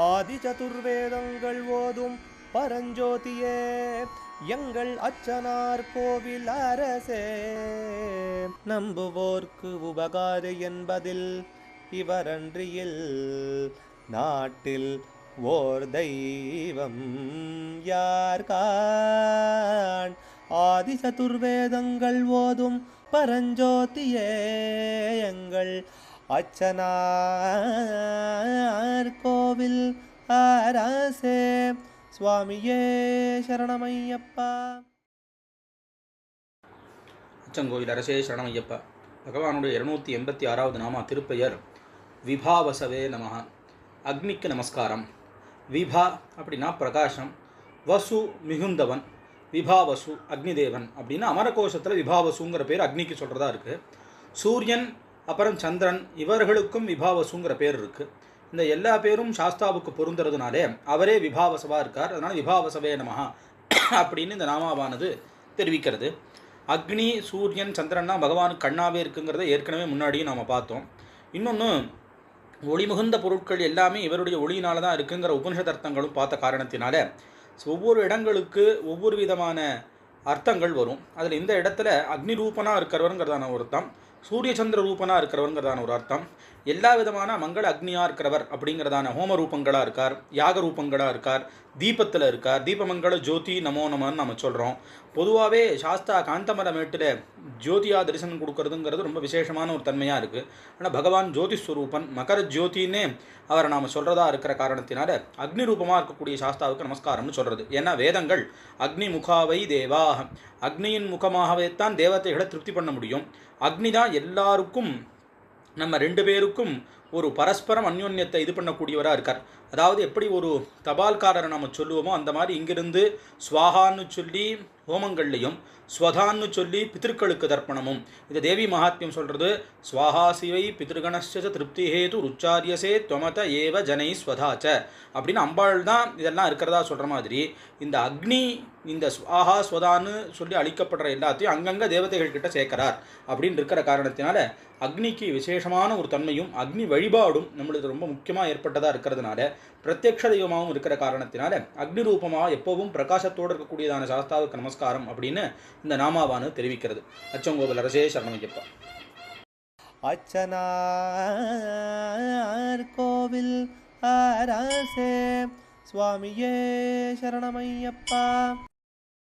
ஆதி சதுர்வேதங்கள் ஓதும் பரஞ்சோதியே எங்கள் அச்சனார் கோவில் அரசே. நம்புவோர்க்கு உபகாரி என்பதில் இவரன்றியில் நாட்டில் ஓர் தெய்வம் யார்கான். ஆதி சதுர்வேதங்கள் ஓதும் பரஞ்சோதியே எங்கள் அச்சனார் கோவில் அரசே. சுவாமியே சரணமையப்பா. அச்சங்கோவில் அரசே சரணமையப்பா. பகவானுடைய 286வது நாமா திருப்பெயர் விபாவசவே நமஹ. அக்னிக்கு நமஸ்காரம். விபா அப்படின்னா பிரகாசம், வசு மிகுந்தவன், விபாவசு அக்னிதேவன் அப்படின்னா அமரகோஷத்தில் விபாவசுங்கிற பேர் அக்னிக்கு சொல்கிறதா இருக்குது. சூரியன் அப்புறம் சந்திரன் இவர்களுக்கும் விபாவசுங்கிற பேர் இருக்குது. இந்த எல்லா பேரும் சாஸ்தாவுக்கு பொருந்துறதுனாலே அவரே விபாவசவாக இருக்கார். அதனால் விபாவசவே நமஹா அப்படின்னு இந்த நாமாவானது தெரிவிக்கிறது. அக்னி, சூரியன், சந்திரன்னா பகவானுக்கு கண்ணாவே இருக்குங்கிறத ஏற்கனவே முன்னாடியும் நாம் பார்த்தோம். இன்னொன்று, ஒளிமுகுந்த பொருட்கள் எல்லாமே இவருடைய ஒளியினால தான் இருக்குங்கிற உபனிஷதர்த்தங்களும் பார்த்த காரணத்தினால ஒவ்வொரு இடங்களுக்கு ஒவ்வொரு விதமான அர்த்தங்கள் வரும். அதில் இந்த இடத்துல அக்னி ரூபனாக இருக்கிறவருங்கிறதான ஒரு அர்த்தம், சூரிய சந்திர ரூபனாக இருக்கிறவருங்கிறதான ஒரு அர்த்தம், எல்லா விதமான மங்கள அக்னியாக இருக்கிறவர் அப்படிங்கிறதான ஹோம ரூபங்களாக இருக்கார், யாக ரூபங்களாக இருக்கார், தீபத்தில் இருக்கார். தீபமங்கள ஜோதி நமோ நமன்னு நம்ம சொல்கிறோம். பொதுவாகவே சாஸ்தா காந்தமரமேட்டில் ஜோதியாக தரிசனம் கொடுக்கறதுங்கிறது ரொம்ப விசேஷமான ஒரு தன்மையாக இருக்குது. ஆனால் பகவான் ஜோதிஸ்வரூபன், மகர ஜோதின்னே அவரை நாம் சொல்கிறதா இருக்கிற காரணத்தினால அக்னி ரூபமாக இருக்கக்கூடிய சாஸ்தாவுக்கு நமஸ்காரம்னு சொல்கிறது. ஏன்னா வேதங்கள் அக்னி முகாவை தேவாக, அக்னியின் முகமாகவே தான் தேவதைகளை திருப்தி பண்ண முடியும். அக்னி தான் எல்லாருக்கும், நம்ம ரெண்டு பேருக்கும் ஒரு பரஸ்பரம் அந்யோன்யத்தை இது பண்ணக்கூடியவராக இருக்கார். அதாவது எப்படி ஒரு தபால்காரரை நம்ம சொல்லுவோமோ அந்த மாதிரி இங்கிருந்து ஸ்வாஹான்னு சொல்லி ஹோமங்கள்லையும், ஸ்வதான்னு சொல்லி பித்திருக்களுக்கு தர்ப்பணமும். இது தேவி மகாத்மியம் சொல்கிறது. ஸ்வாஹா சிவை பித்ருகணஸ்ச திருப்தி ஹேது ருச்சாரியசே துவமத ஏவ ஜனை ஸ்வதாச்ச அப்படின்னு அம்பாள் தான் இதெல்லாம் இருக்கிறதா சொல்கிற மாதிரி இந்த அக்னி இந்த ஸ்வாஹா ஸ்வதான்னு சொல்லி அளிக்கப்படுற எல்லாத்தையும் அங்கங்கே தேவதைகள் கிட்ட சேர்க்கிறார் அப்படின்னு இருக்கிற காரணத்தினால அக்னிக்கு விசேஷமான ஒரு தன்மையும் அக்னி வழிபாடும் நம்மளுக்கு ரொம்ப முக்கியமாக ஏற்பட்டதாக இருக்கிறதுனால பிரத்யக்ஷ தெய்வமாகவும் இருக்கிற காரணத்தினால அக்னி ரூபமாக எப்போவும் பிரகாசத்தோடு இருக்கக்கூடியதான சாஸ்தாவுக்கு நமஸ்காரம் அப்படின்னு இந்த நாமாவானு தெரிவிக்கிறது. அச்சங்கோவில் அரசே சரணமையப்பா. அச்சனார் கோவில் அரசே. சுவாமியே சரணமையப்பா.